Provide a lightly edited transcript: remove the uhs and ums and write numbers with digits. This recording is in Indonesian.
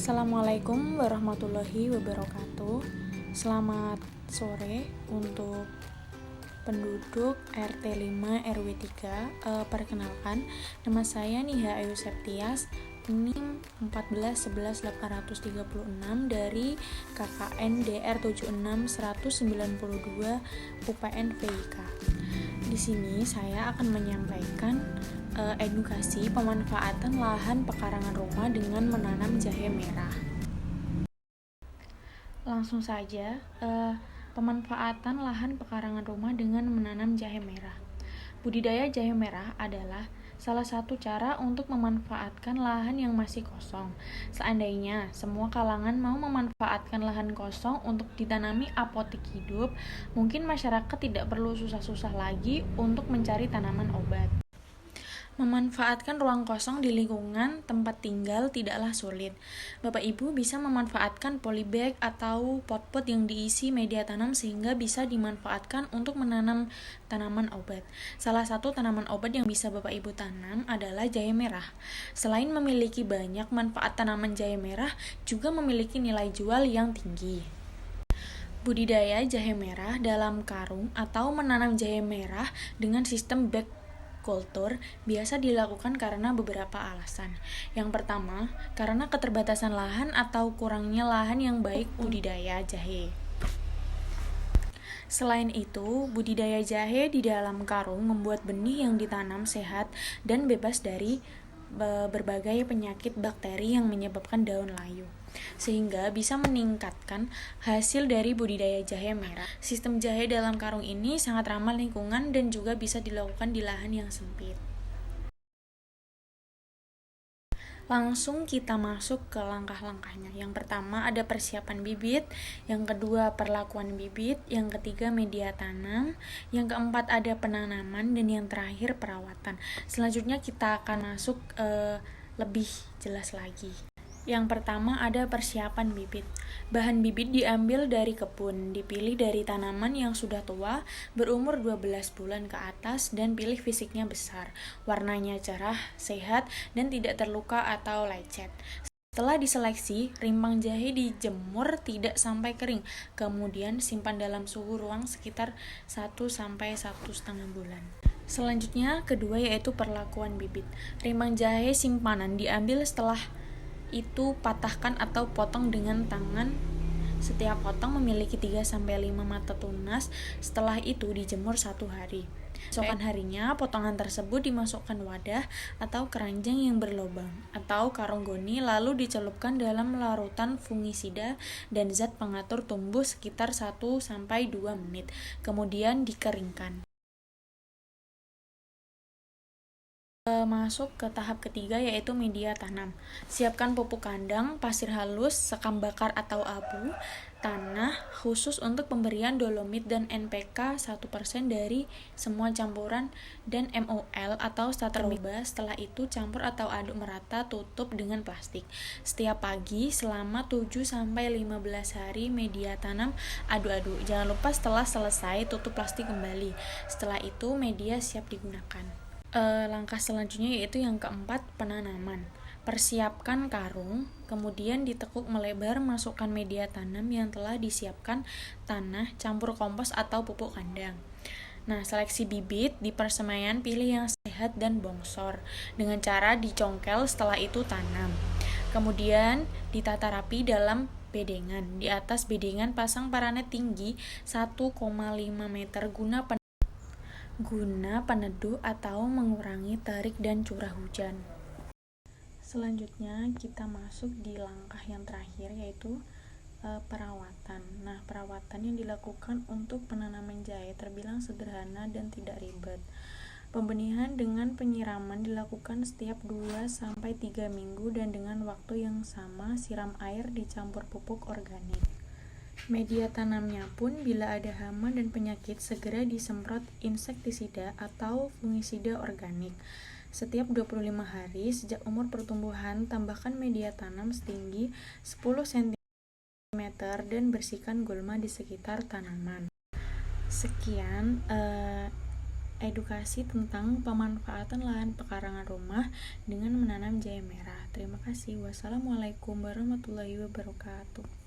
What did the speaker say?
Assalamualaikum warahmatullahi wabarakatuh. Selamat sore untuk penduduk RT 5 RW 3. Perkenalkan, nama saya Niha Ayu Septias, NIM 1411836 dari KKN DR 76192 UPN VIK. Di sini saya akan menyampaikan edukasi pemanfaatan lahan pekarangan rumah dengan menanam jahe merah. Langsung saja, pemanfaatan lahan pekarangan rumah dengan menanam jahe merah. Budidaya jahe merah adalah salah satu cara untuk memanfaatkan lahan yang masih kosong. Seandainya semua kalangan mau memanfaatkan lahan kosong untuk ditanami apotik hidup, mungkin masyarakat tidak perlu susah-susah lagi untuk mencari tanaman obat. Memanfaatkan ruang kosong di lingkungan tempat tinggal tidaklah sulit. Bapak Ibu bisa memanfaatkan polybag atau pot-pot yang diisi media tanam sehingga bisa dimanfaatkan untuk menanam tanaman obat. Salah satu tanaman obat yang bisa Bapak Ibu tanam adalah jahe merah. Selain memiliki banyak manfaat, tanaman jahe merah juga memiliki nilai jual yang tinggi. Budidaya jahe merah dalam karung atau menanam jahe merah dengan sistem bag kultur biasa dilakukan karena beberapa alasan. Yang pertama, karena keterbatasan lahan atau kurangnya lahan yang baik budidaya jahe. Selain itu, budidaya jahe di dalam karung membuat benih yang ditanam sehat dan bebas dari berbagai penyakit bakteri yang menyebabkan daun layu, sehingga bisa meningkatkan hasil dari budidaya jahe merah. Sistem jahe dalam karung ini sangat ramah lingkungan dan juga bisa dilakukan di lahan yang sempit. Langsung kita masuk ke langkah-langkahnya. Yang pertama ada persiapan bibit, yang kedua perlakuan bibit, yang ketiga media tanam, yang keempat ada penanaman, dan yang terakhir perawatan. Selanjutnya kita akan masuk lebih jelas lagi. Yang pertama ada persiapan bibit. Bahan bibit diambil dari kebun, dipilih dari tanaman yang sudah tua, berumur 12 bulan ke atas, dan pilih fisiknya besar, warnanya cerah, sehat, dan tidak terluka atau lecet. Setelah diseleksi, rimpang jahe dijemur tidak sampai kering, kemudian simpan dalam suhu ruang sekitar 1-1,5 bulan. Selanjutnya, kedua yaitu perlakuan bibit. Rimpang jahe simpanan diambil setelah itu patahkan atau potong dengan tangan. Setiap potong memiliki 3-5 mata tunas. Setelah itu dijemur 1 hari. Esokan harinya potongan tersebut dimasukkan wadah atau keranjang yang berlubang atau karung goni, lalu dicelupkan dalam larutan fungisida dan zat pengatur tumbuh sekitar 1-2 menit. Kemudian dikeringkan. Masuk ke tahap ketiga yaitu media tanam. Siapkan pupuk kandang, pasir halus, sekam bakar atau abu, tanah khusus untuk pemberian dolomit dan NPK 1% dari semua campuran, dan MOL atau starter mix. Setelah itu campur atau aduk merata, tutup dengan plastik. Setiap pagi selama 7-15 hari media tanam aduk-aduk. Jangan lupa setelah selesai tutup plastik kembali. Setelah itu media siap digunakan. Langkah selanjutnya yaitu yang keempat, penanaman. Persiapkan karung, kemudian ditekuk melebar, masukkan media tanam yang telah disiapkan, tanah, campur kompos atau pupuk kandang. Nah, seleksi bibit di persemaian, pilih yang sehat dan bongsor dengan cara dicongkel, setelah itu tanam. Kemudian ditata rapi dalam bedengan. Di atas bedengan pasang paranet tinggi 1,5 meter guna peneduh atau mengurangi terik dan curah hujan. Selanjutnya kita masuk di langkah yang terakhir yaitu perawatan. Nah, perawatan yang dilakukan untuk penanaman jahe terbilang sederhana dan tidak ribet. Pembenihan dengan penyiraman dilakukan setiap 2-3 minggu dan dengan waktu yang sama siram air dicampur pupuk organik. Media tanamnya pun bila ada hama dan penyakit segera disemprot insektisida atau fungisida organik. Setiap 25 hari sejak umur pertumbuhan tambahkan media tanam setinggi 10 cm dan bersihkan gulma di sekitar tanaman. Sekian edukasi tentang pemanfaatan lahan pekarangan rumah dengan menanam jahe merah. Terima kasih. Wassalamualaikum warahmatullahi wabarakatuh.